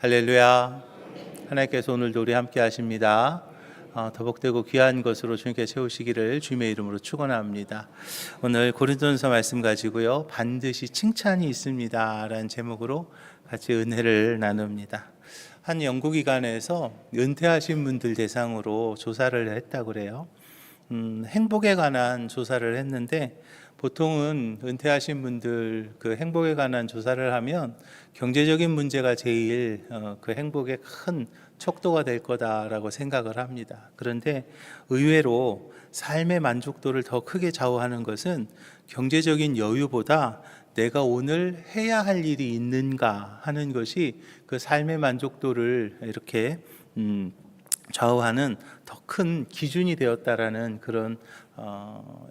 할렐루야. 하나님께서 오늘도 우리 함께 하십니다. 더복되고 귀한 것으로 주님께 채우시기를 주님의 이름으로 축원합니다. 오늘 고린도전서 말씀 가지고요, 반드시 칭찬이 있습니다 라는 제목으로 같이 은혜를 나눕니다. 한 연구기관에서 은퇴하신 분들 대상으로 조사를 했다고 그래요. 행복에 관한 조사를 했는데, 보통은 은퇴하신 분들 그 행복에 관한 조사를 하면 경제적인 문제가 제일 그 행복의 큰 척도가 될 거다라고 생각을 합니다. 그런데 의외로 삶의 만족도를 더 크게 좌우하는 것은 경제적인 여유보다 내가 오늘 해야 할 일이 있는가 하는 것이 그 삶의 만족도를 이렇게 좌우하는 더 큰 기준이 되었다라는 그런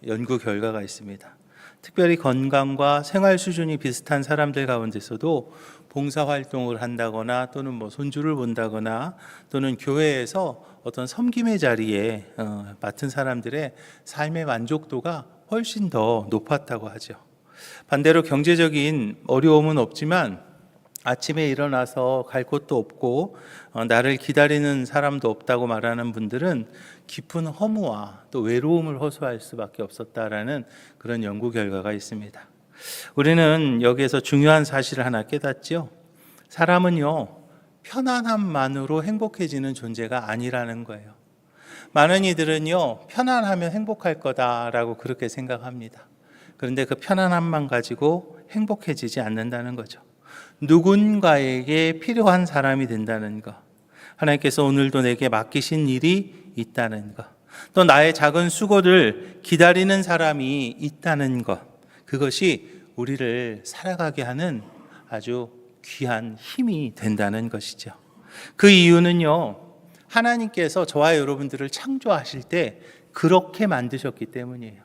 연구 결과가 있습니다. 특별히 건강과 생활 수준이 비슷한 사람들 가운데서도 봉사활동을 한다거나 또는 손주를 본다거나 또는 교회에서 어떤 섬김의 자리에 맡은 사람들의 삶의 만족도가 훨씬 더 높았다고 하죠. 반대로 경제적인 어려움은 없지만 아침에 일어나서 갈 곳도 없고 나를 기다리는 사람도 없다고 말하는 분들은 깊은 허무와 또 외로움을 호소할 수밖에 없었다라는 그런 연구 결과가 있습니다. 우리는 여기에서 중요한 사실을 하나 깨닫죠. 사람은요, 편안함만으로 행복해지는 존재가 아니라는 거예요. 많은 이들은요, 편안하면 행복할 거다라고 그렇게 생각합니다. 그런데 그 편안함만 가지고 행복해지지 않는다는 거죠. 누군가에게 필요한 사람이 된다는 것, 하나님께서 오늘도 내게 맡기신 일이 있다는 것, 또 나의 작은 수고를 기다리는 사람이 있다는 것, 그것이 우리를 살아가게 하는 아주 귀한 힘이 된다는 것이죠. 그 이유는요, 하나님께서 저와 여러분들을 창조하실 때 그렇게 만드셨기 때문이에요.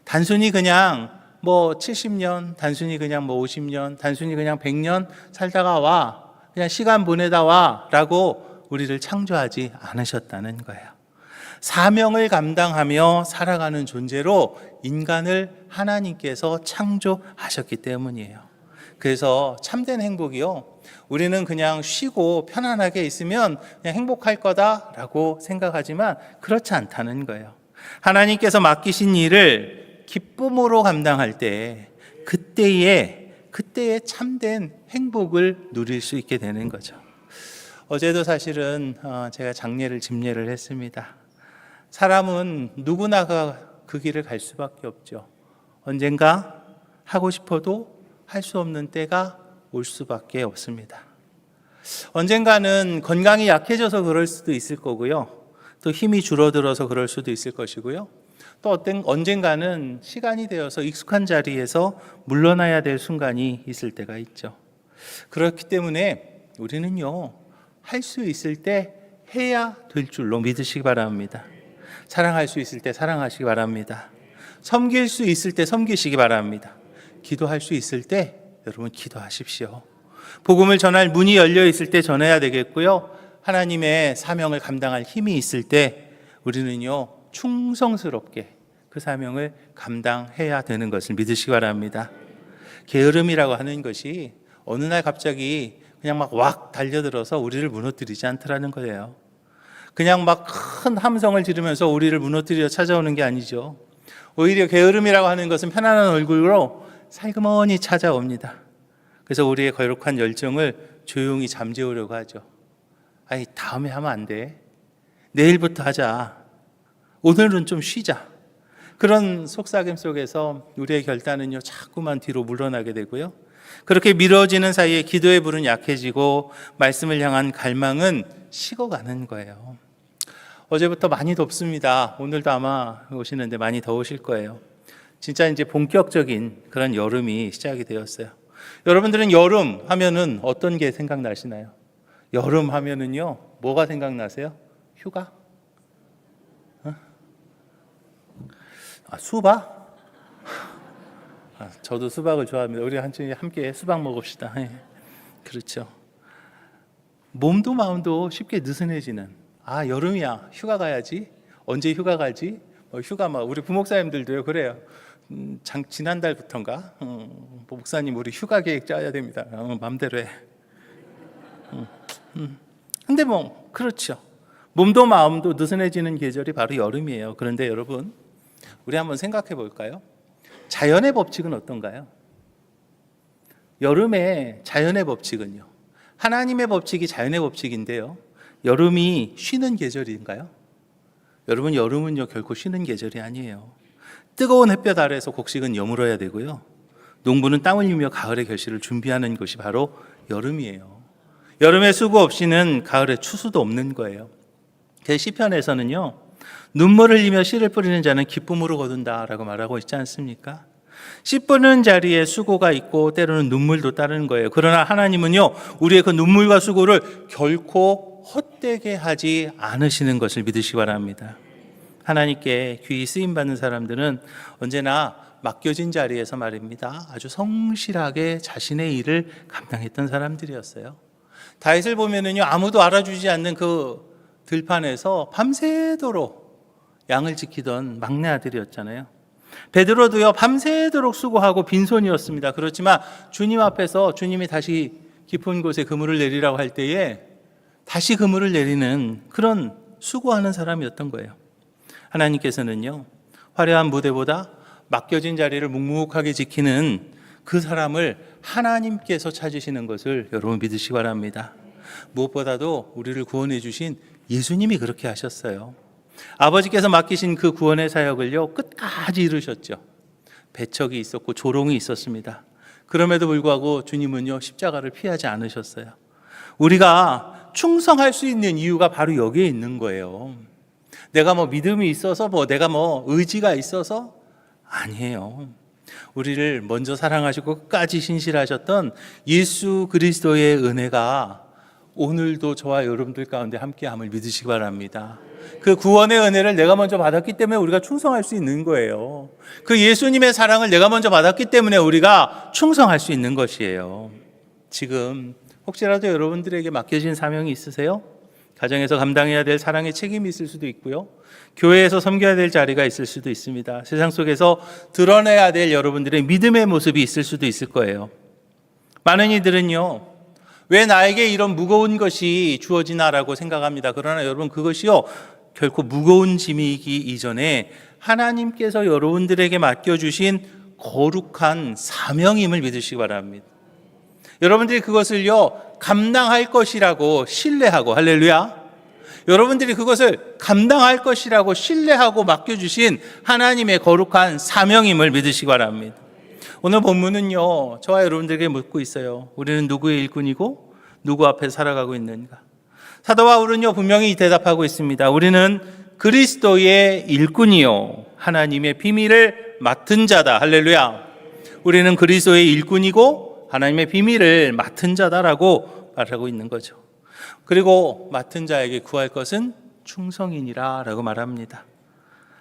단순히 그냥 70년, 단순히 그냥 50년, 단순히 그냥 100년 살다가 와, 그냥 시간 보내다 와 라고 우리를 창조하지 않으셨다는 거예요. 사명을 감당하며 살아가는 존재로 인간을 하나님께서 창조하셨기 때문이에요. 그래서 참된 행복이요, 우리는 그냥 쉬고 편안하게 있으면 그냥 행복할 거다라고 생각하지만 그렇지 않다는 거예요. 하나님께서 맡기신 일을 기쁨으로 감당할 때 그때에 참된 행복을 누릴 수 있게 되는 거죠. 어제도 사실은 제가 장례를 집례를 했습니다. 사람은 누구나 그 길을 갈 수밖에 없죠. 언젠가 하고 싶어도 할 수 없는 때가 올 수밖에 없습니다. 언젠가는 건강이 약해져서 그럴 수도 있을 거고요, 또 힘이 줄어들어서 그럴 수도 있을 것이고요, 또 언젠가는 시간이 되어서 익숙한 자리에서 물러나야 될 순간이 있을 때가 있죠. 그렇기 때문에 우리는요, 할 수 있을 때 해야 될 줄로 믿으시기 바랍니다. 사랑할 수 있을 때 사랑하시기 바랍니다. 섬길 수 있을 때 섬기시기 바랍니다. 기도할 수 있을 때 여러분 기도하십시오. 복음을 전할 문이 열려 있을 때 전해야 되겠고요, 하나님의 사명을 감당할 힘이 있을 때 우리는요, 충성스럽게 그 사명을 감당해야 되는 것을 믿으시기 바랍니다. 게으름이라고 하는 것이 어느 날 갑자기 그냥 왁 달려들어서 우리를 무너뜨리지 않더라는 거예요. 그냥 큰 함성을 지르면서 우리를 무너뜨리려 찾아오는 게 아니죠. 오히려 게으름이라고 하는 것은 편안한 얼굴로 살그머니 찾아옵니다. 그래서 우리의 거룩한 열정을 조용히 잠재우려고 하죠. 아니, 다음에 하면 안 돼? 내일부터 하자. 오늘은 좀 쉬자. 그런 속삭임 속에서 우리의 결단은요, 자꾸만 뒤로 물러나게 되고요, 그렇게 미뤄지는 사이에 기도의 불은 약해지고 말씀을 향한 갈망은 식어가는 거예요. 어제부터 많이 덥습니다. 오늘도 아마 오시는데 많이 더우실 거예요. 진짜 이제 본격적인 그런 여름이 시작이 되었어요. 여러분들은 여름 하면은 어떤 게 생각나시나요? 여름 하면은요, 뭐가 생각나세요? 휴가? 수박? 저도 수박을 좋아합니다. 우리 함께 수박 먹읍시다. 그렇죠. 몸도 마음도 쉽게 느슨해지는, 여름이야, 휴가 가야지. 언제 휴가 가지? 휴가 우리 부목사님들도요 그래요. 지난달부터인가 목사님 우리 휴가 계획 짜야 됩니다. 맘대로 해. 근데 뭐 그렇죠. 몸도 마음도 느슨해지는 계절이 바로 여름이에요. 그런데 여러분, 우리 한번 생각해 볼까요? 자연의 법칙은 어떤가요? 여름의 자연의 법칙은요, 하나님의 법칙이 자연의 법칙인데요, 여름이 쉬는 계절인가요? 여러분, 여름은요 결코 쉬는 계절이 아니에요. 뜨거운 햇볕 아래에서 곡식은 여물어야 되고요, 농부는 땀을 흘리며 가을의 결실을 준비하는 것이 바로 여름이에요. 여름의 수고 없이는 가을의 추수도 없는 거예요. 제 시편에서는요, 눈물을 흘리며 씨를 뿌리는 자는 기쁨으로 거둔다라고 말하고 있지 않습니까? 씨 뿌리는 자리에 수고가 있고 때로는 눈물도 따르는 거예요. 그러나 하나님은요, 우리의 그 눈물과 수고를 결코 헛되게 하지 않으시는 것을 믿으시기 바랍니다. 하나님께 귀히 쓰임받는 사람들은 언제나 맡겨진 자리에서 말입니다, 아주 성실하게 자신의 일을 감당했던 사람들이었어요. 다윗을 보면은요, 아무도 알아주지 않는 그 들판에서 밤새도록 양을 지키던 막내 아들이었잖아요. 베드로도요, 밤새도록 수고하고 빈손이었습니다. 그렇지만 주님 앞에서 주님이 다시 깊은 곳에 그물을 내리라고 할 때에 다시 그물을 내리는 그런 수고하는 사람이었던 거예요. 하나님께서는요, 화려한 무대보다 맡겨진 자리를 묵묵하게 지키는 그 사람을 하나님께서 찾으시는 것을 여러분 믿으시기 바랍니다. 무엇보다도 우리를 구원해 주신 예수님이 그렇게 하셨어요. 아버지께서 맡기신 그 구원의 사역을요, 끝까지 이루셨죠. 배척이 있었고 조롱이 있었습니다. 그럼에도 불구하고 주님은요, 십자가를 피하지 않으셨어요. 우리가 충성할 수 있는 이유가 바로 여기에 있는 거예요. 내가 뭐 믿음이 있어서, 내가 의지가 있어서 아니에요. 우리를 먼저 사랑하시고 끝까지 신실하셨던 예수 그리스도의 은혜가 오늘도 저와 여러분들 가운데 함께함을 믿으시기 바랍니다. 그 구원의 은혜를 내가 먼저 받았기 때문에 우리가 충성할 수 있는 거예요. 그 예수님의 사랑을 내가 먼저 받았기 때문에 우리가 충성할 수 있는 것이에요. 지금 혹시라도 여러분들에게 맡겨진 사명이 있으세요? 가정에서 감당해야 될 사랑의 책임이 있을 수도 있고요, 교회에서 섬겨야 될 자리가 있을 수도 있습니다. 세상 속에서 드러내야 될 여러분들의 믿음의 모습이 있을 수도 있을 거예요. 많은 이들은요, 왜 나에게 이런 무거운 것이 주어지나라고 생각합니다. 그러나 여러분, 그것이요 결코 무거운 짐이기 이전에 하나님께서 여러분들에게 맡겨주신 거룩한 사명임을 믿으시기 바랍니다. 여러분들이 그것을요 감당할 것이라고 신뢰하고, 할렐루야, 여러분들이 그것을 감당할 것이라고 신뢰하고 맡겨주신 하나님의 거룩한 사명임을 믿으시기 바랍니다. 오늘 본문은요, 저와 여러분들에게 묻고 있어요. 우리는 누구의 일꾼이고 누구 앞에 살아가고 있는가? 사도 바울은요 분명히 대답하고 있습니다. 우리는 그리스도의 일꾼이요 하나님의 비밀을 맡은 자다. 할렐루야. 우리는 그리스도의 일꾼이고 하나님의 비밀을 맡은 자다라고 말하고 있는 거죠. 그리고 맡은 자에게 구할 것은 충성이니라 라고 말합니다.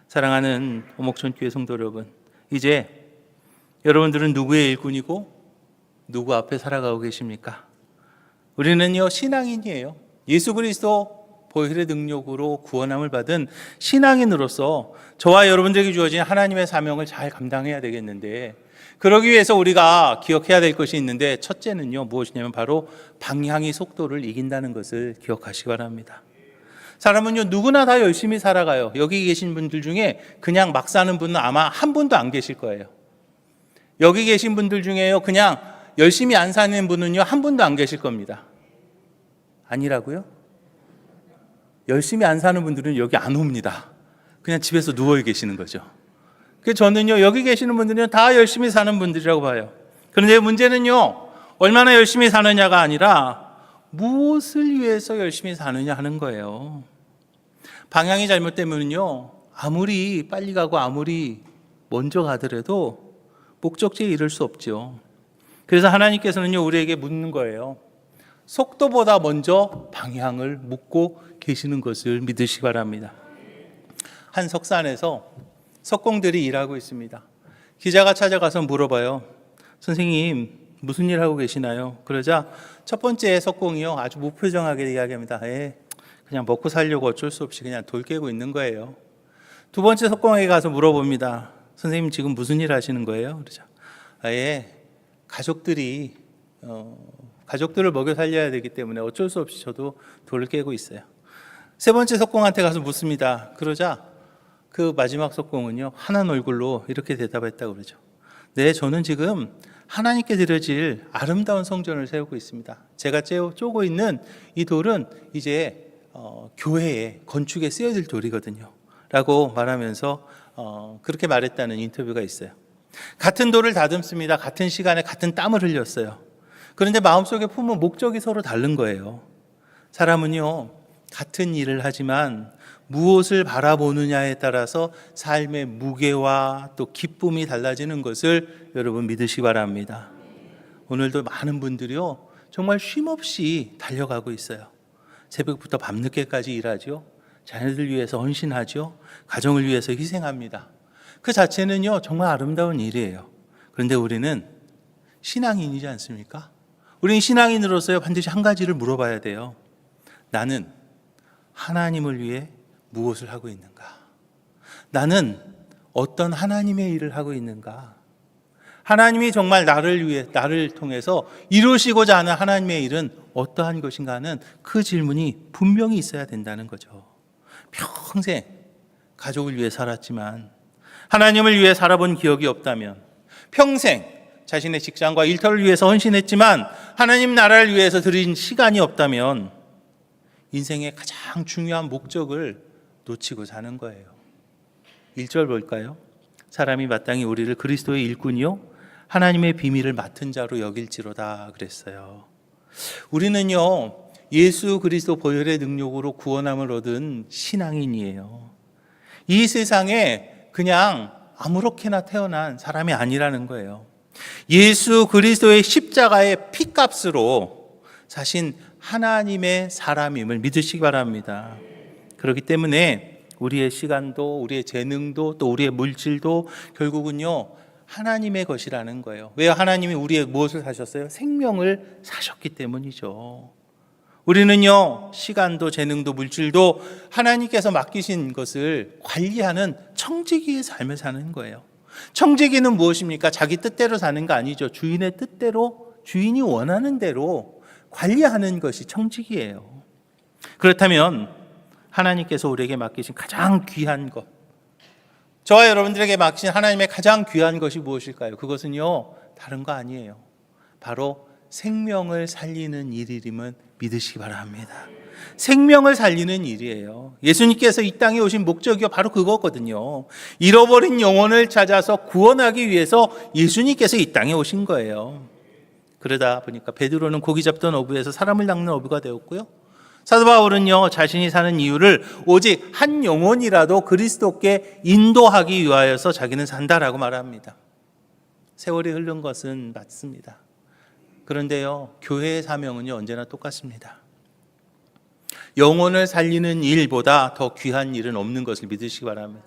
사랑하는 오목천교회 성도 여러분, 이제 여러분들은 누구의 일꾼이고 누구 앞에 살아가고 계십니까? 우리는요 신앙인이에요. 예수 그리스도 보혈의 능력으로 구원함을 받은 신앙인으로서 저와 여러분들에게 주어진 하나님의 사명을 잘 감당해야 되겠는데, 그러기 위해서 우리가 기억해야 될 것이 있는데, 첫째는요 무엇이냐면 바로 방향이 속도를 이긴다는 것을 기억하시기 바랍니다. 사람은요 누구나 다 열심히 살아가요. 여기 계신 분들 중에 그냥 막 사는 분은 아마 한 분도 안 계실 거예요. 여기 계신 분들 중에요 그냥 열심히 안 사는 분은요 한 분도 안 계실 겁니다. 아니라고요? 열심히 안 사는 분들은 여기 안 옵니다. 그냥 집에서 누워 계시는 거죠. 그래서 저는요 여기 계시는 분들은 다 열심히 사는 분들이라고 봐요. 그런데 문제는요 얼마나 열심히 사느냐가 아니라 무엇을 위해서 열심히 사느냐 하는 거예요. 방향이 잘못되면요 아무리 빨리 가고 아무리 먼저 가더라도 목적지에 이를 수 없죠. 그래서 하나님께서는요 우리에게 묻는 거예요. 속도보다 먼저 방향을 묻고 계시는 것을 믿으시기 바랍니다. 한 석산에서 석공들이 일하고 있습니다. 기자가 찾아가서 물어봐요. 선생님 무슨 일 하고 계시나요? 그러자 첫 번째 석공이요 아주 무표정하게 이야기합니다. 그냥 먹고 살려고 어쩔 수 없이 그냥 돌 깨고 있는 거예요. 두 번째 석공에게 가서 물어봅니다. 선생님 지금 무슨 일 하시는 거예요? 그러자 가족들이 가족들을 먹여 살려야 되기 때문에 어쩔 수 없이 저도 돌을 깨고 있어요. 세 번째 석공한테 가서 묻습니다. 그러자 그 마지막 석공은요, 환한 얼굴로 이렇게 대답했다고 그러죠. 네, 저는 지금 하나님께 드려질 아름다운 성전을 세우고 있습니다. 제가 쪼고 있는 이 돌은 이제 교회에 건축에 쓰여질 돌이거든요 라고 말하면서 그렇게 말했다는 인터뷰가 있어요. 같은 돌을 다듬습니다. 같은 시간에 같은 땀을 흘렸어요. 그런데 마음속에 품은 목적이 서로 다른 거예요. 사람은요, 같은 일을 하지만 무엇을 바라보느냐에 따라서 삶의 무게와 또 기쁨이 달라지는 것을 여러분 믿으시기 바랍니다. 오늘도 많은 분들이요, 정말 쉼없이 달려가고 있어요. 새벽부터 밤늦게까지 일하죠. 자녀들 위해서 헌신하죠. 가정을 위해서 희생합니다. 그 자체는요, 정말 아름다운 일이에요. 그런데 우리는 신앙인이지 않습니까? 우리는 신앙인으로서요, 반드시 한 가지를 물어봐야 돼요. 나는 하나님을 위해 무엇을 하고 있는가? 나는 어떤 하나님의 일을 하고 있는가? 하나님이 정말 나를 위해, 나를 통해서 이루시고자 하는 하나님의 일은 어떠한 것인가 하는 그 질문이 분명히 있어야 된다는 거죠. 평생 가족을 위해 살았지만 하나님을 위해 살아본 기억이 없다면, 평생 자신의 직장과 일터를 위해서 헌신했지만 하나님 나라를 위해서 드린 시간이 없다면 인생의 가장 중요한 목적을 놓치고 사는 거예요. 1절 볼까요? 사람이 마땅히 우리를 그리스도의 일꾼이요 하나님의 비밀을 맡은 자로 여길지로다 그랬어요. 우리는요, 예수 그리스도 보혈의 능력으로 구원함을 얻은 신앙인이에요. 이 세상에 그냥 아무렇게나 태어난 사람이 아니라는 거예요. 예수 그리스도의 십자가의 피값으로 사신 하나님의 사람임을 믿으시기 바랍니다. 그렇기 때문에 우리의 시간도, 우리의 재능도, 또 우리의 물질도 결국은요, 하나님의 것이라는 거예요. 왜 하나님이 우리의 무엇을 사셨어요? 생명을 사셨기 때문이죠. 우리는요, 시간도 재능도 물질도 하나님께서 맡기신 것을 관리하는 청지기의 삶을 사는 거예요. 청지기는 무엇입니까? 자기 뜻대로 사는 거 아니죠. 주인의 뜻대로, 주인이 원하는 대로 관리하는 것이 청지기예요. 그렇다면 하나님께서 우리에게 맡기신 가장 귀한 것, 저와 여러분들에게 맡기신 하나님의 가장 귀한 것이 무엇일까요? 그것은요, 다른 거 아니에요. 바로 생명을 살리는 일임을 믿으시기 바랍니다. 생명을 살리는 일이에요. 예수님께서 이 땅에 오신 목적이 바로 그거거든요. 잃어버린 영혼을 찾아서 구원하기 위해서 예수님께서 이 땅에 오신 거예요. 그러다 보니까 베드로는 고기 잡던 어부에서 사람을 낚는 어부가 되었고요. 사도 바울은요, 자신이 사는 이유를 오직 한 영혼이라도 그리스도께 인도하기 위하여서 자기는 산다라고 말합니다. 세월이 흐른 것은 맞습니다. 그런데요, 교회의 사명은요, 언제나 똑같습니다. 영혼을 살리는 일보다 더 귀한 일은 없는 것을 믿으시기 바랍니다.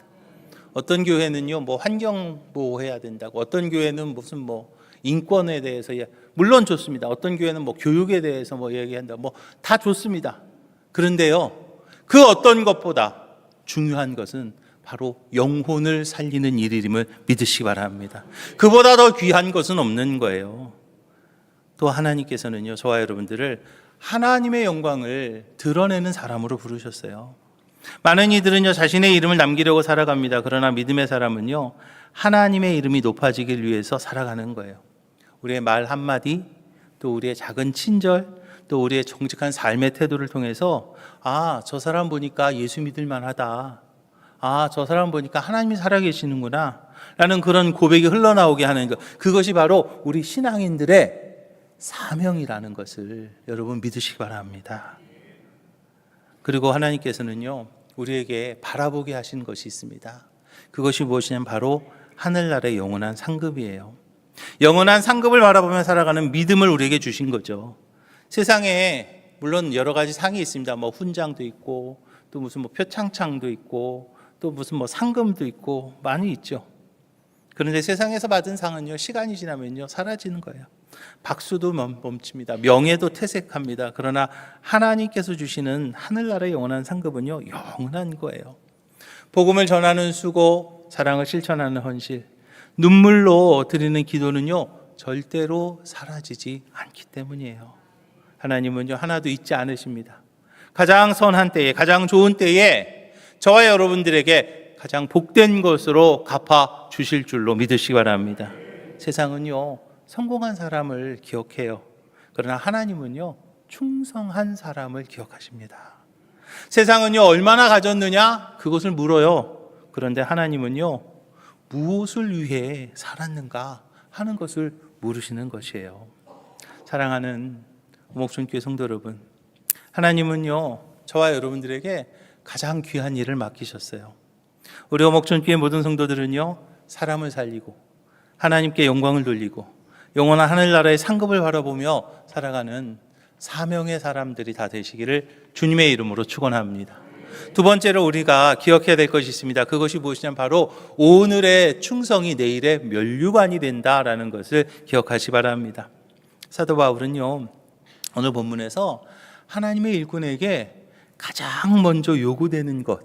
어떤 교회는요, 뭐 환경 보호해야 된다고, 어떤 교회는 무슨 뭐 인권에 대해서, 물론 좋습니다. 어떤 교회는 뭐 교육에 대해서 뭐 얘기한다, 뭐 다 좋습니다. 그런데요, 그 어떤 것보다 중요한 것은 바로 영혼을 살리는 일임을 믿으시기 바랍니다. 그보다 더 귀한 것은 없는 거예요. 또 하나님께서는요, 저와 여러분들을 하나님의 영광을 드러내는 사람으로 부르셨어요. 많은 이들은요, 자신의 이름을 남기려고 살아갑니다. 그러나 믿음의 사람은요, 하나님의 이름이 높아지길 위해서 살아가는 거예요. 우리의 말 한마디, 또 우리의 작은 친절, 또 우리의 정직한 삶의 태도를 통해서, 아, 저 사람 보니까 예수 믿을 만하다, 아, 저 사람 보니까 하나님이 살아계시는구나 라는 그런 고백이 흘러나오게 하는 것, 그것이 바로 우리 신앙인들의 사명이라는 것을 여러분 믿으시기 바랍니다. 그리고 하나님께서는요, 우리에게 바라보게 하신 것이 있습니다. 그것이 무엇이냐면 바로 하늘나라의 영원한 상급이에요. 영원한 상급을 바라보며 살아가는 믿음을 우리에게 주신 거죠. 세상에 물론 여러 가지 상이 있습니다. 뭐 훈장도 있고, 또 무슨 뭐 표창장도 있고, 또 무슨 뭐 상금도 있고, 많이 있죠. 그런데 세상에서 받은 상은요, 시간이 지나면요, 사라지는 거예요. 박수도 멈춥니다. 명예도 퇴색합니다. 그러나 하나님께서 주시는 하늘나라의 영원한 상급은요, 영원한 거예요. 복음을 전하는 수고, 사랑을 실천하는 헌실, 눈물로 드리는 기도는요, 절대로 사라지지 않기 때문이에요. 하나님은요 하나도 잊지 않으십니다. 가장 선한 때에, 가장 좋은 때에 저와 여러분들에게 가장 복된 것으로 갚아 주실 줄로 믿으시기 바랍니다. 세상은요 성공한 사람을 기억해요. 그러나 하나님은요 충성한 사람을 기억하십니다. 세상은요 얼마나 가졌느냐 그것을 물어요. 그런데 하나님은요 무엇을 위해 살았는가 하는 것을 물으시는 것이에요. 사랑하는 목촌교회 성도 여러분, 하나님은요 저와 여러분들에게 가장 귀한 일을 맡기셨어요. 우리 목촌교회 모든 성도들은요 사람을 살리고 하나님께 영광을 돌리고 영원한 하늘나라의 상급을 바라보며 살아가는 사명의 사람들이 다 되시기를 주님의 이름으로 축원합니다. 두 번째로 우리가 기억해야 될 것이 있습니다. 그것이 무엇이냐면 바로 오늘의 충성이 내일의 면류관이 된다라는 것을 기억하시 바랍니다. 사도 바울은요 오늘 본문에서 하나님의 일꾼에게 가장 먼저 요구되는 것,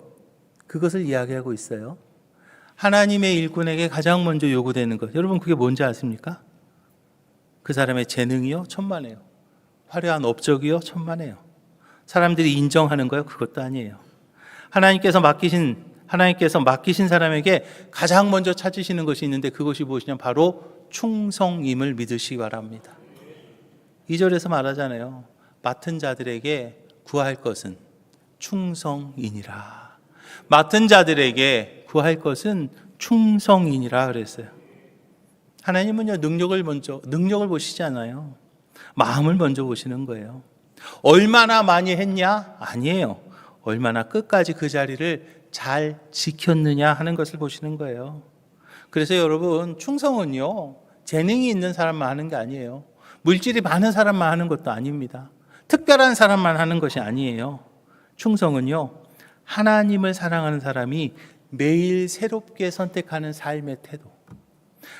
그것을 이야기하고 있어요. 하나님의 일꾼에게 가장 먼저 요구되는 것, 여러분 그게 뭔지 아십니까? 그 사람의 재능이요? 천만에요. 화려한 업적이요? 천만에요. 사람들이 인정하는 거요? 그것도 아니에요. 하나님께서 맡기신 사람에게 가장 먼저 찾으시는 것이 있는데 그것이 무엇이냐면 바로 충성임을 믿으시기 바랍니다. 2절에서 말하잖아요. 맡은 자들에게 구할 것은 충성이니라. 맡은 자들에게 구할 것은 충성이니라 그랬어요. 하나님은요 능력을 보시지 않아요. 마음을 먼저 보시는 거예요. 얼마나 많이 했냐? 아니에요. 얼마나 끝까지 그 자리를 잘 지켰느냐 하는 것을 보시는 거예요. 그래서 여러분 충성은요 재능이 있는 사람만 하는 게 아니에요. 물질이 많은 사람만 하는 것도 아닙니다. 특별한 사람만 하는 것이 아니에요. 충성은요 하나님을 사랑하는 사람이 매일 새롭게 선택하는 삶의 태도,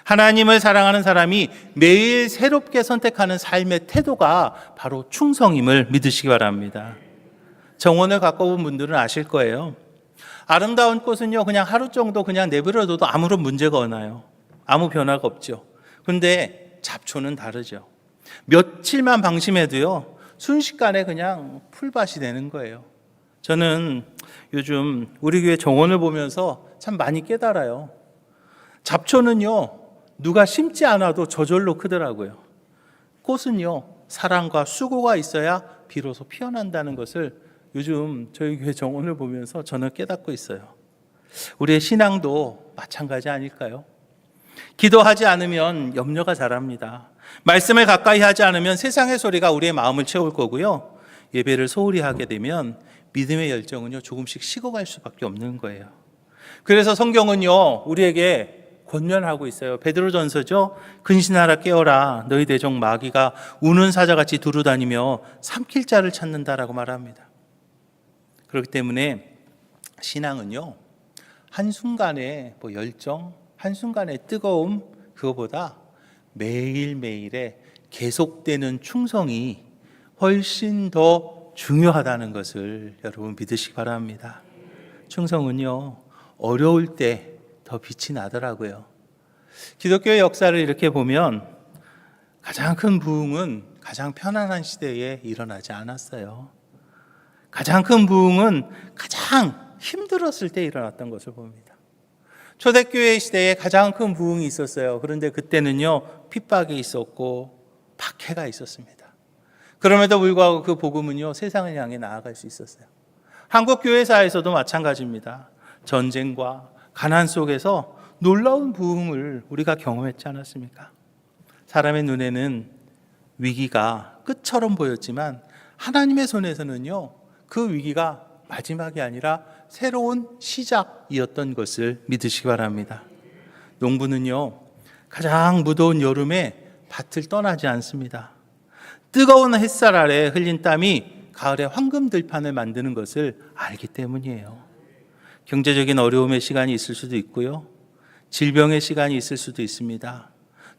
하나님을 사랑하는 사람이 매일 새롭게 선택하는 삶의 태도가 바로 충성임을 믿으시기 바랍니다. 정원을 가꿔본 분들은 아실 거예요. 아름다운 꽃은요 그냥 하루 정도 그냥 내버려둬도 아무런 문제가 없나요? 아무 변화가 없죠. 그런데 잡초는 다르죠. 며칠만 방심해도요 순식간에 그냥 풀밭이 되는 거예요. 저는 요즘 우리 교회 정원을 보면서 참 많이 깨달아요. 잡초는요 누가 심지 않아도 저절로 크더라고요. 꽃은요 사랑과 수고가 있어야 비로소 피어난다는 것을 요즘 저희 교회 정원을 보면서 저는 깨닫고 있어요. 우리의 신앙도 마찬가지 아닐까요? 기도하지 않으면 염려가 자랍니다. 말씀을 가까이 하지 않으면 세상의 소리가 우리의 마음을 채울 거고요. 예배를 소홀히 하게 되면 믿음의 열정은요 조금씩 식어갈 수밖에 없는 거예요. 그래서 성경은요 우리에게 권면하고 있어요. 베드로전서죠. 근신하라 깨어라. 너희 대적 마귀가 우는 사자같이 두루다니며 삼킬 자를 찾는다라고 말합니다. 그렇기 때문에 신앙은요 한순간의 열정, 한순간의 뜨거움, 그거보다 매일매일의 계속되는 충성이 훨씬 더 중요하다는 것을 여러분 믿으시기 바랍니다. 충성은요 어려울 때 더 빛이 나더라고요. 기독교의 역사를 이렇게 보면 가장 큰 부흥은 가장 편안한 시대에 일어나지 않았어요. 가장 큰 부흥은 가장 힘들었을 때 일어났던 것을 봅니다. 초대교회 시대에 가장 큰 부흥이 있었어요. 그런데 그때는요 핍박이 있었고 박해가 있었습니다. 그럼에도 불구하고 그 복음은요 세상을 향해 나아갈 수 있었어요. 한국 교회사에서도 마찬가지입니다. 전쟁과 가난 속에서 놀라운 부흥을 우리가 경험했지 않았습니까? 사람의 눈에는 위기가 끝처럼 보였지만 하나님의 손에서는요 그 위기가 마지막이 아니라 새로운 시작이었던 것을 믿으시기 바랍니다. 농부는요 가장 무더운 여름에 밭을 떠나지 않습니다. 뜨거운 햇살 아래 흘린 땀이 가을에 황금 들판을 만드는 것을 알기 때문이에요. 경제적인 어려움의 시간이 있을 수도 있고요. 질병의 시간이 있을 수도 있습니다.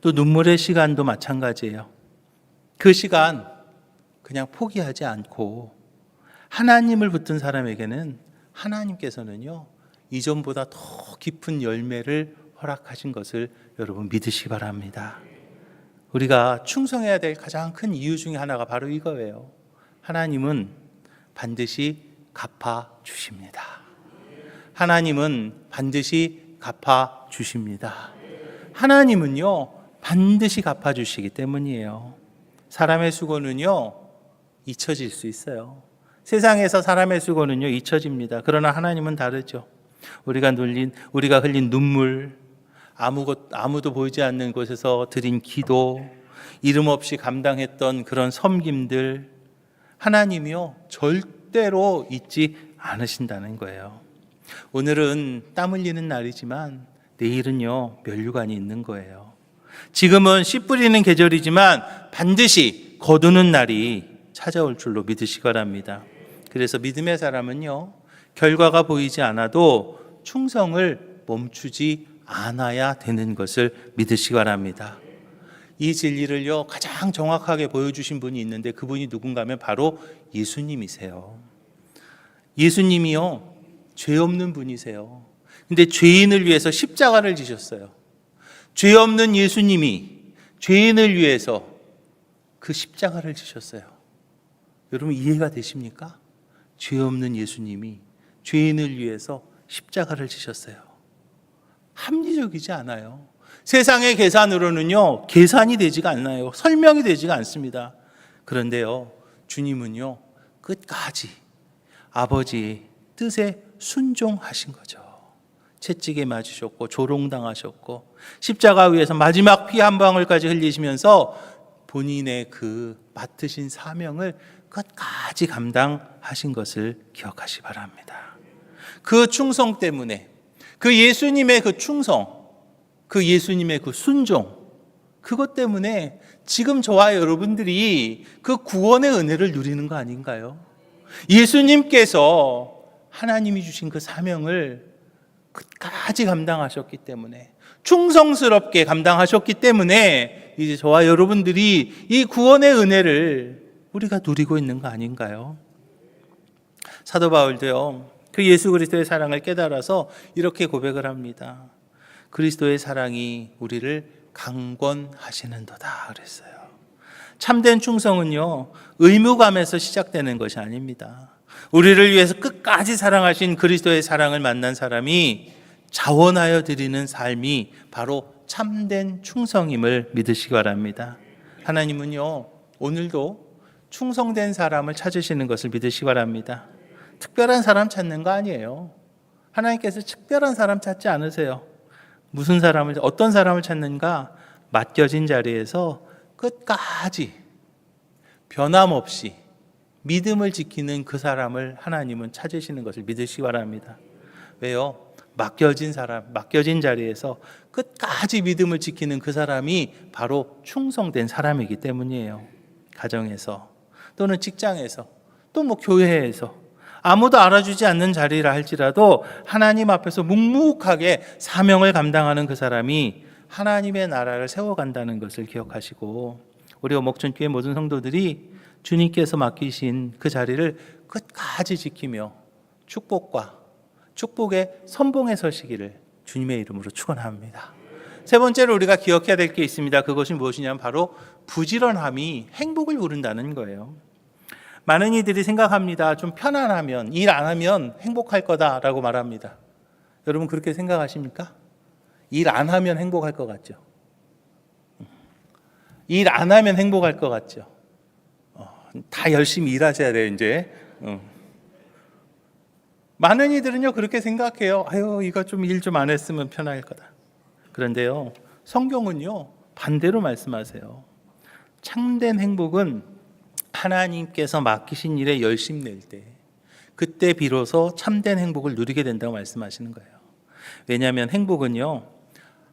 또 눈물의 시간도 마찬가지예요. 그 시간 그냥 포기하지 않고 하나님을 붙든 사람에게는 하나님께서는요 이전보다 더 깊은 열매를 허락하신 것을 여러분 믿으시기 바랍니다. 우리가 충성해야 될 가장 큰 이유 중에 하나가 바로 이거예요. 하나님은 반드시 갚아 주십니다. 하나님은 반드시 갚아 주십니다. 하나님은요, 반드시 갚아 주시기 때문이에요. 사람의 수고는요, 잊혀질 수 있어요. 세상에서 사람의 수고는요, 잊혀집니다. 그러나 하나님은 다르죠. 우리가 흘린 눈물, 아무도 보이지 않는 곳에서 드린 기도, 이름 없이 감당했던 그런 섬김들, 하나님이요, 절대로 잊지 않으신다는 거예요. 오늘은 땀 흘리는 날이지만 내일은요, 면류관이 있는 거예요. 지금은 씨 뿌리는 계절이지만 반드시 거두는 날이 찾아올 줄로 믿으시기 바랍니다. 그래서 믿음의 사람은요, 결과가 보이지 않아도 충성을 멈추지 않아야 되는 것을 믿으시기 바랍니다. 이 진리를요, 가장 정확하게 보여주신 분이 있는데 그분이 누군가 하면 바로 예수님이세요. 예수님이요, 죄 없는 분이세요. 근데 죄인을 위해서 십자가를 지셨어요. 죄 없는 예수님이 죄인을 위해서 그 십자가를 지셨어요. 여러분 이해가 되십니까? 죄 없는 예수님이 죄인을 위해서 십자가를 지셨어요. 합리적이지 않아요. 세상의 계산으로는요, 계산이 되지가 않아요. 설명이 되지가 않습니다. 그런데요, 주님은요, 끝까지 아버지의 뜻에 순종하신 거죠. 채찍에 맞으셨고 조롱당하셨고 십자가 위에서 마지막 피 한 방울까지 흘리시면서 본인의 그 맡으신 사명을 끝까지 감당하신 것을 기억하시 바랍니다. 그 충성 때문에, 그 예수님의 그 충성, 그 예수님의 그 순종, 그것 때문에 지금 저와 여러분들이 그 구원의 은혜를 누리는 거 아닌가요? 예수님께서 하나님이 주신 그 사명을 끝까지 감당하셨기 때문에, 충성스럽게 감당하셨기 때문에 이제 저와 여러분들이 이 구원의 은혜를 우리가 누리고 있는 거 아닌가요? 사도 바울도요, 그 예수 그리스도의 사랑을 깨달아서 이렇게 고백을 합니다. 그리스도의 사랑이 우리를 강권하시는도다 그랬어요. 참된 충성은요, 의무감에서 시작되는 것이 아닙니다. 우리를 위해서 끝까지 사랑하신 그리스도의 사랑을 만난 사람이 자원하여 드리는 삶이 바로 참된 충성임을 믿으시기 바랍니다. 하나님은요, 오늘도 충성된 사람을 찾으시는 것을 믿으시기 바랍니다. 특별한 사람 찾는 거 아니에요. 하나님께서 특별한 사람 찾지 않으세요. 어떤 사람을 찾는가? 맡겨진 자리에서 끝까지 변함없이 믿음을 지키는 그 사람을 하나님은 찾으시는 것을 믿으시기 바랍니다. 왜요? 맡겨진 자리에서 끝까지 믿음을 지키는 그 사람이 바로 충성된 사람이기 때문이에요. 가정에서 또는 직장에서 또 교회에서 아무도 알아주지 않는 자리라 할지라도 하나님 앞에서 묵묵하게 사명을 감당하는 그 사람이 하나님의 나라를 세워간다는 것을 기억하시고, 우리 목천교회 모든 성도들이 주님께서 맡기신 그 자리를 끝까지 지키며 축복의 선봉에 서시기를 주님의 이름으로 축원합니다. 세 번째로 우리가 기억해야 될 게 있습니다. 그것이 무엇이냐면 바로 부지런함이 행복을 부른다는 거예요. 많은 이들이 생각합니다. 좀 편안하면, 일 안 하면 행복할 거다라고 말합니다. 여러분 그렇게 생각하십니까? 일 안 하면 행복할 것 같죠? 일 안 하면 행복할 것 같죠? 다 열심히 일하셔야 돼요, 이제. 많은 이들은요, 그렇게 생각해요. 이거 좀 일 좀 안 했으면 편할 거다. 그런데요, 성경은요, 반대로 말씀하세요. 참된 행복은 하나님께서 맡기신 일에 열심 낼 때, 그때 비로소 참된 행복을 누리게 된다고 말씀하시는 거예요. 왜냐하면 행복은요,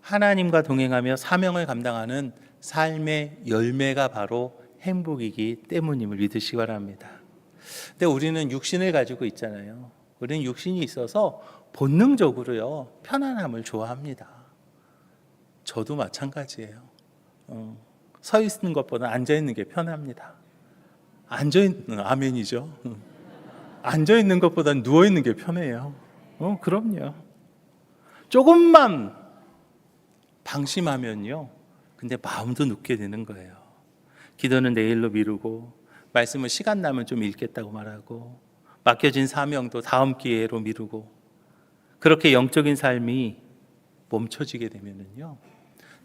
하나님과 동행하며 사명을 감당하는 삶의 열매가 바로 행복이기 때문임을 믿으시기 바랍니다. 근데 우리는 육신을 가지고 있잖아요. 우리는 육신이 있어서 본능적으로요, 편안함을 좋아합니다. 저도 마찬가지예요. 서 있는 것보다 앉아 있는 게 편합니다. 아멘이죠. 앉아 있는 것보다 누워 있는 게 편해요. 그럼요. 조금만 방심하면요, 근데 마음도 눕게 되는 거예요. 기도는 내일로 미루고, 말씀을 시간 나면 좀 읽겠다고 말하고, 맡겨진 사명도 다음 기회로 미루고, 그렇게 영적인 삶이 멈춰지게 되면은요,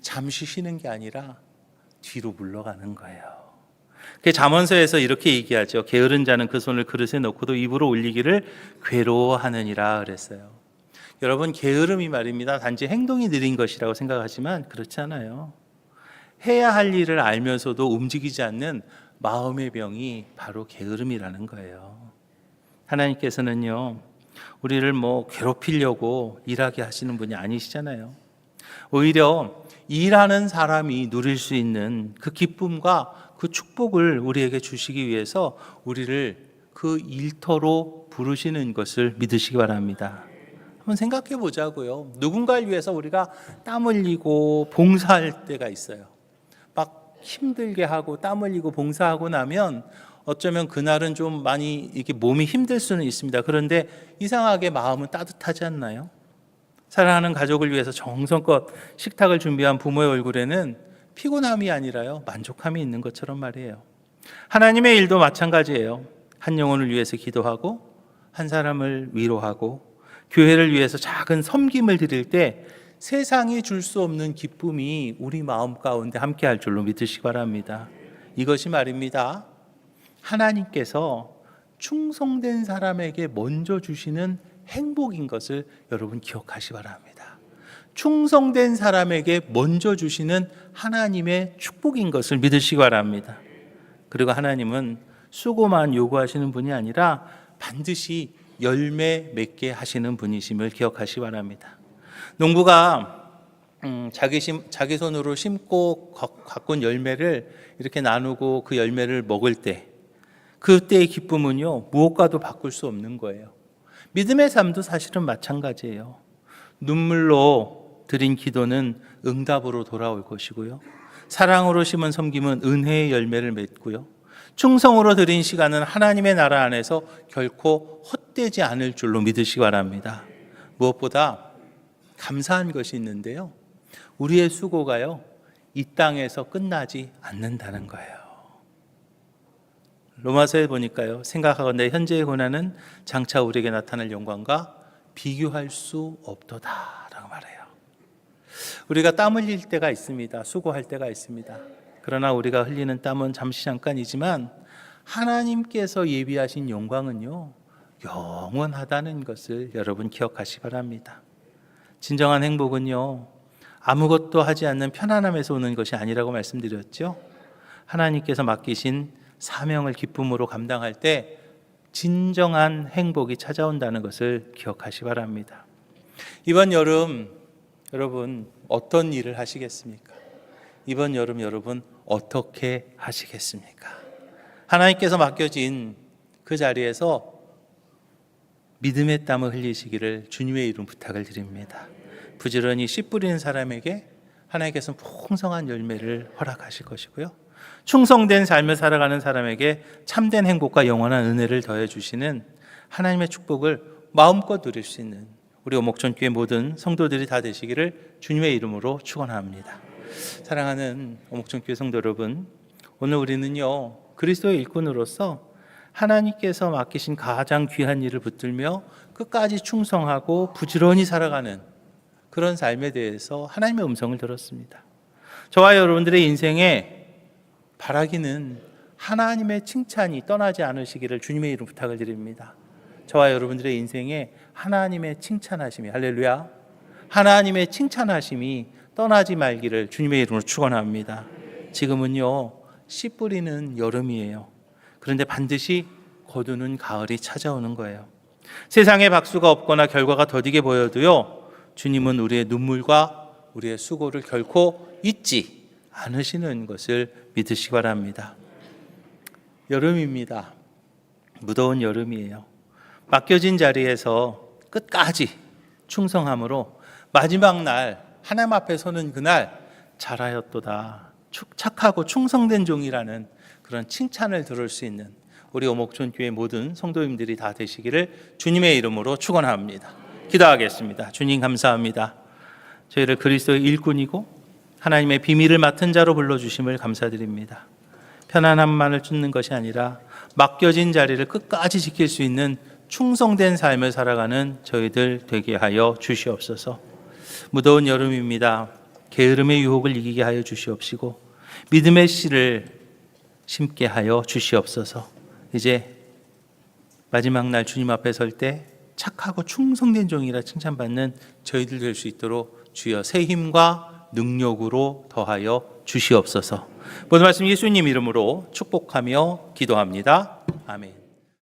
잠시 쉬는 게 아니라 뒤로 물러가는 거예요. 그 잠언서에서 이렇게 얘기하죠. 게으른 자는 그 손을 그릇에 넣고도 입으로 올리기를 괴로워하느니라 그랬어요. 여러분, 게으름이 말입니다, 단지 행동이 느린 것이라고 생각하지만 그렇지 않아요. 해야 할 일을 알면서도 움직이지 않는 마음의 병이 바로 게으름이라는 거예요. 하나님께서는요, 우리를 괴롭히려고 일하게 하시는 분이 아니시잖아요. 오히려 일하는 사람이 누릴 수 있는 그 기쁨과 그 축복을 우리에게 주시기 위해서 우리를 그 일터로 부르시는 것을 믿으시기 바랍니다. 한번 생각해 보자고요. 누군가를 위해서 우리가 땀 흘리고 봉사할 때가 있어요. 막 힘들게 하고 땀 흘리고 봉사하고 나면 어쩌면 그날은 좀 많이 이렇게 몸이 힘들 수는 있습니다. 그런데 이상하게 마음은 따뜻하지 않나요? 사랑하는 가족을 위해서 정성껏 식탁을 준비한 부모의 얼굴에는 피곤함이 아니라요, 만족함이 있는 것처럼 말이에요. 하나님의 일도 마찬가지예요. 한 영혼을 위해서 기도하고, 한 사람을 위로하고, 교회를 위해서 작은 섬김을 드릴 때 세상이 줄 수 없는 기쁨이 우리 마음 가운데 함께 할 줄로 믿으시기 바랍니다. 이것이 말입니다, 하나님께서 충성된 사람에게 먼저 주시는 행복인 것을 여러분 기억하시기 바랍니다. 충성된 사람에게 먼저 주시는 하나님의 축복인 것을 믿으시기 바랍니다. 그리고 하나님은 수고만 요구하시는 분이 아니라 반드시 열매 맺게 하시는 분이심을 기억하시기 바랍니다. 농부가 자기 손으로 심고 가꾼 열매를 이렇게 나누고 그 열매를 먹을 때, 그때의 기쁨은요, 무엇과도 바꿀 수 없는 거예요. 믿음의 삶도 사실은 마찬가지예요. 눈물로 드린 기도는 응답으로 돌아올 것이고요, 사랑으로 심은 섬김은 은혜의 열매를 맺고요, 충성으로 드린 시간은 하나님의 나라 안에서 결코 헛되지 않을 줄로 믿으시기 바랍니다. 무엇보다 감사한 것이 있는데요, 우리의 수고가요, 이 땅에서 끝나지 않는다는 거예요. 로마서에 보니까요, 생각하건대 현재의 고난은 장차 우리에게 나타날 영광과 비교할 수 없도다라고 말해요. 우리가 땀 흘릴 때가 있습니다. 수고할 때가 있습니다. 그러나 우리가 흘리는 땀은 잠시 잠깐이지만 하나님께서 예비하신 영광은요, 영원하다는 것을 여러분 기억하시기 바랍니다. 진정한 행복은요, 아무것도 하지 않는 편안함에서 오는 것이 아니라고 말씀드렸죠. 하나님께서 맡기신 사명을 기쁨으로 감당할 때 진정한 행복이 찾아온다는 것을 기억하시기 바랍니다. 이번 여름 여러분 어떤 일을 하시겠습니까? 이번 여름 여러분 어떻게 하시겠습니까? 하나님께서 맡겨진 그 자리에서 믿음의 땀을 흘리시기를 주님의 이름 부탁을 드립니다. 부지런히 씨 뿌리는 사람에게 하나님께서는 풍성한 열매를 허락하실 것이고요, 충성된 삶을 살아가는 사람에게 참된 행복과 영원한 은혜를 더해 주시는 하나님의 축복을 마음껏 누릴 수 있는 우리 오목전교회 모든 성도들이 다 되시기를 주님의 이름으로 축원합니다. 사랑하는 오목전교회 성도 여러분, 오늘 우리는요, 그리스도의 일꾼으로서 하나님께서 맡기신 가장 귀한 일을 붙들며 끝까지 충성하고 부지런히 살아가는 그런 삶에 대해서 하나님의 음성을 들었습니다. 저와 여러분들의 인생에 바라기는 하나님의 칭찬이 떠나지 않으시기를 주님의 이름 부탁을 드립니다. 저와 여러분들의 인생에 하나님의 칭찬하심이, 할렐루야, 하나님의 칭찬하심이 떠나지 말기를 주님의 이름으로 축원합니다. 지금은요, 씨 뿌리는 여름이에요. 그런데 반드시 거두는 가을이 찾아오는 거예요. 세상에 박수가 없거나 결과가 더디게 보여도요, 주님은 우리의 눈물과 우리의 수고를 결코 잊지 않으시는 것을 믿으시기 바랍니다. 여름입니다. 무더운 여름이에요. 맡겨진 자리에서 끝까지 충성함으로 마지막 날 하나님 앞에 서는 그날 잘하였도다, 착하고 충성된 종이라는 그런 칭찬을 들을 수 있는 우리 오목촌교회 모든 성도님들이 다 되시기를 주님의 이름으로 축원합니다. 기도하겠습니다. 주님 감사합니다. 저희를 그리스도의 일꾼이고 하나님의 비밀을 맡은 자로 불러주심을 감사드립니다. 편안함만을 쫓는 것이 아니라 맡겨진 자리를 끝까지 지킬 수 있는 충성된 삶을 살아가는 저희들 되게 하여 주시옵소서. 무더운 여름입니다. 게으름의 유혹을 이기게 하여 주시옵시고 믿음의 씨를 심게 하여 주시옵소서. 이제 마지막 날 주님 앞에 설 때 착하고 충성된 종이라 칭찬받는 저희들 될 수 있도록 주여 새 힘과 능력으로 더하여 주시옵소서. 모든 말씀 예수님 이름으로 축복하며 기도합니다. 아멘.